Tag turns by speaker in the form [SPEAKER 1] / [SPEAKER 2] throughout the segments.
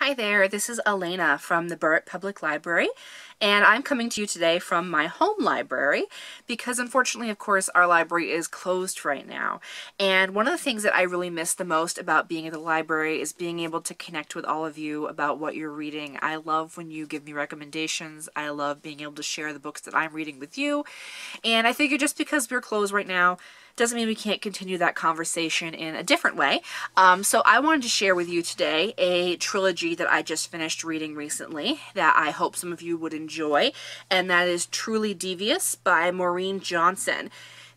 [SPEAKER 1] Hi there, this is Alaina from the Berwick Public Library, and I'm coming to you today from my home library because unfortunately, of course, our library is closed right now. And one of the things that I really miss the most about being at the library is being able to connect with all of you about what you're reading. I love when you give me recommendations. I love being able to share the books that I'm reading with you. And I figure just because we're closed right now doesn't mean we can't continue that conversation in a different way. So I wanted to share with you today a trilogy that I just finished reading recently that I hope some of you would enjoy, and that is Truly Devious by Maureen Johnson.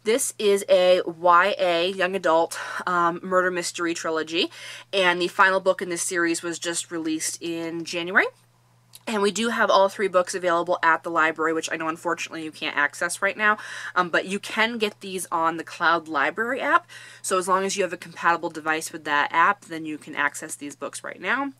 [SPEAKER 1] This is a YA, young adult, murder mystery trilogy, and the final book in this series was just released in January. And we do have all three books available at the library, which I know unfortunately you can't access right now, but you can get these on the Cloud Library app. So as long as you have a compatible device with that app, then you can access these books right now.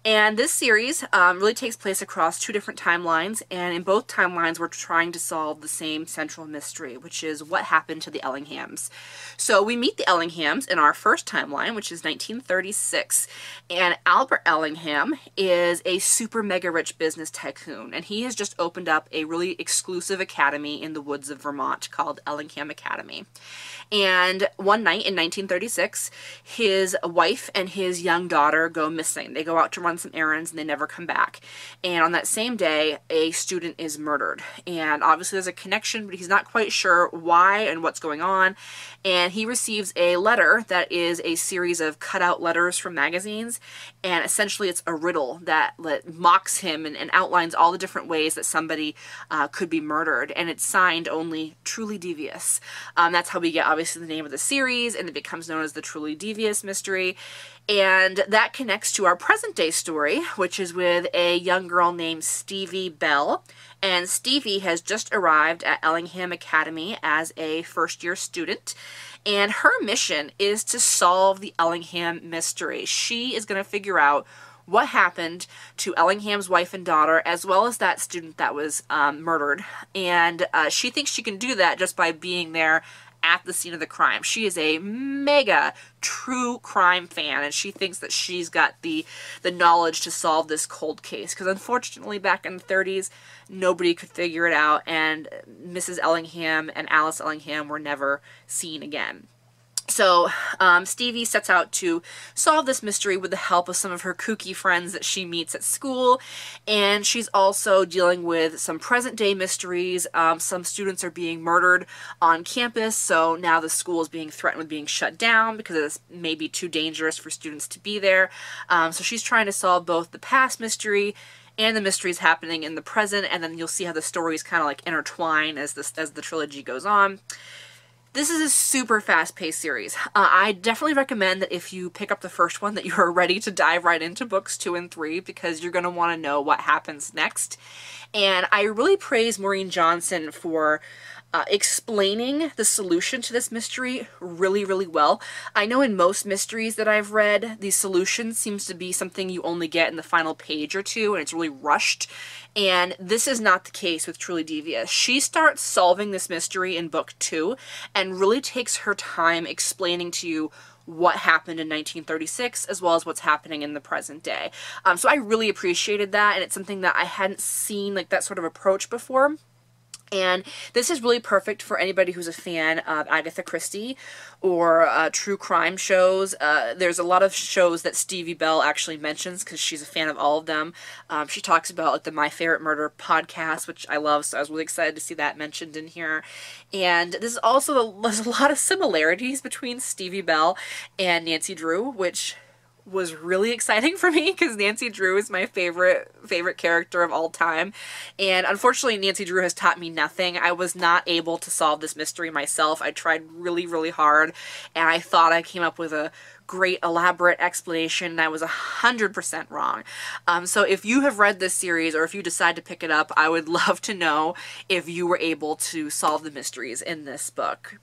[SPEAKER 1] And this series really takes place across two different timelines, and in both timelines we're trying to solve the same central mystery, which is what happened to the Ellinghams. So we meet the Ellinghams in our first timeline, which is 1936, and Albert Ellingham is a super mega rich business tycoon, and he has just opened up a really exclusive academy in the woods of Vermont called Ellingham Academy. And one night in 1936, his wife and his young daughter go missing. They go out to run some errands and they never come back. And on that same day, a student is murdered. And obviously there's a connection, but he's not quite sure why and what's going on. And he receives a letter that is a series of cutout letters from magazines. And essentially it's a riddle that mocks him and outlines all the different ways that somebody could be murdered. And it's signed only Truly Devious. That's how we get obviously the name of the series, and it becomes known as the Truly Devious mystery. And that connects to our present day story, which is with a young girl named Stevie Bell. And Stevie has just arrived at Ellingham Academy as a first-year student. And her mission is to solve the Ellingham mystery. She is going to figure out what happened to Ellingham's wife and daughter, as well as that student that was murdered. And she thinks she can do that just by being there at the scene of the crime. She is a mega true crime fan, and she thinks that she's got the knowledge to solve this cold case, because unfortunately back in the 30s nobody could figure it out, and Mrs. Ellingham and Alice Ellingham were never seen again. So Stevie sets out to solve this mystery with the help of some of her kooky friends that she meets at school, and she's also dealing with some present-day mysteries. Some students are being murdered on campus, so now the school is being threatened with being shut down because it's maybe too dangerous for students to be there. So she's trying to solve both the past mystery and the mysteries happening in the present, and then you'll see how the stories kind of like intertwine as the trilogy goes on. This is a super fast-paced series. I definitely recommend that if you pick up the first one that you are ready to dive right into books 2 and 3, because you're going to want to know what happens next. And I really praise Maureen Johnson for explaining the solution to this mystery really, really well. I know in most mysteries that I've read, the solution seems to be something you only get in the final page or two, and it's really rushed. And this is not the case with Truly Devious. She starts solving this mystery in book 2 and really takes her time explaining to you what happened in 1936 as well as what's happening in the present day. So I really appreciated that, and it's something that I hadn't seen like that sort of approach before. And this is really perfect for anybody who's a fan of Agatha Christie or true crime shows. There's a lot of shows that Stevie Bell actually mentions because she's a fan of all of them. She talks about like the My Favorite Murder podcast, which I love, so I was really excited to see that mentioned in here. And this is also, there's a lot of similarities between Stevie Bell and Nancy Drew, which was really exciting for me because Nancy Drew is my favorite character of all time. And unfortunately, Nancy Drew has taught me nothing. I was not able to solve this mystery myself. I tried really, really hard, and I thought I came up with a great elaborate explanation, and I was 100% wrong. So if you have read this series, or if you decide to pick it up, I would love to know if you were able to solve the mysteries in this book.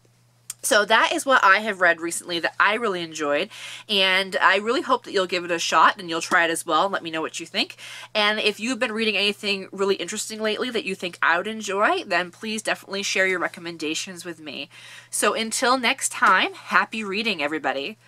[SPEAKER 1] So that is what I have read recently that I really enjoyed, and I really hope that you'll give it a shot and you'll try it as well and let me know what you think. And if you've been reading anything really interesting lately that you think I would enjoy, then please definitely share your recommendations with me. So until next time, happy reading, everybody.